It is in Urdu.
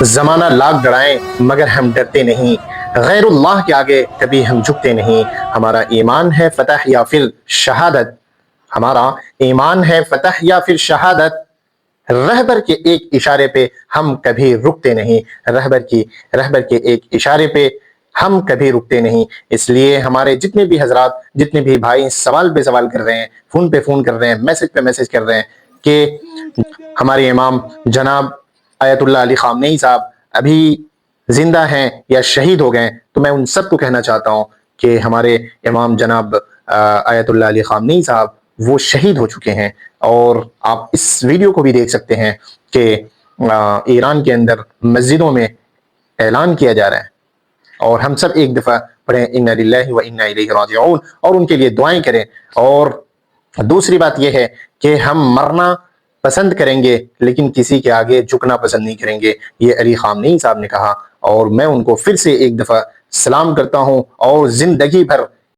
زمانہ لاکھ ڈرائیں مگر ہم ڈرتے نہیں، غیر اللہ کے آگے کبھی ہم جھکتے نہیں۔ ہمارا ایمان ہے فتح یا پھر شہادت، ہمارا ایمان ہے فتح یا پھر شہادت، رہبر کے ایک اشارے پہ ہم کبھی رکتے نہیں، رہبر کے ایک اشارے پہ ہم کبھی رکتے نہیں۔ اس لیے ہمارے جتنے بھی حضرات، جتنے بھی بھائی سوال پہ سوال کر رہے ہیں، فون پہ فون کر رہے ہیں، میسج پہ میسج کر رہے ہیں کہ ہمارے امام جناب آیت اللہ علی خامنئی صاحب ابھی زندہ ہیں یا شہید ہو گئے، تو میں ان سب کو کہنا چاہتا ہوں کہ ہمارے امام جناب آیت اللہ علی خامنئی صاحب وہ شہید ہو چکے ہیں۔ اور آپ اس ویڈیو کو بھی دیکھ سکتے ہیں کہ ایران کے اندر مسجدوں میں اعلان کیا جا رہا ہے، اور ہم سب ایک دفعہ پڑھیں انا للہ و انا الیہ راجعون اور ان کے لیے دعائیں کریں۔ اور دوسری بات یہ ہے کہ ہم مرنا پسند کریں گے لیکن کسی کے آگے جھکنا پسند نہیں کریں گے، یہ علی خامنئی صاحب نے کہا، اور میں ان کو پھر سے ایک دفعہ سلام کرتا ہوں اور زندگی بھر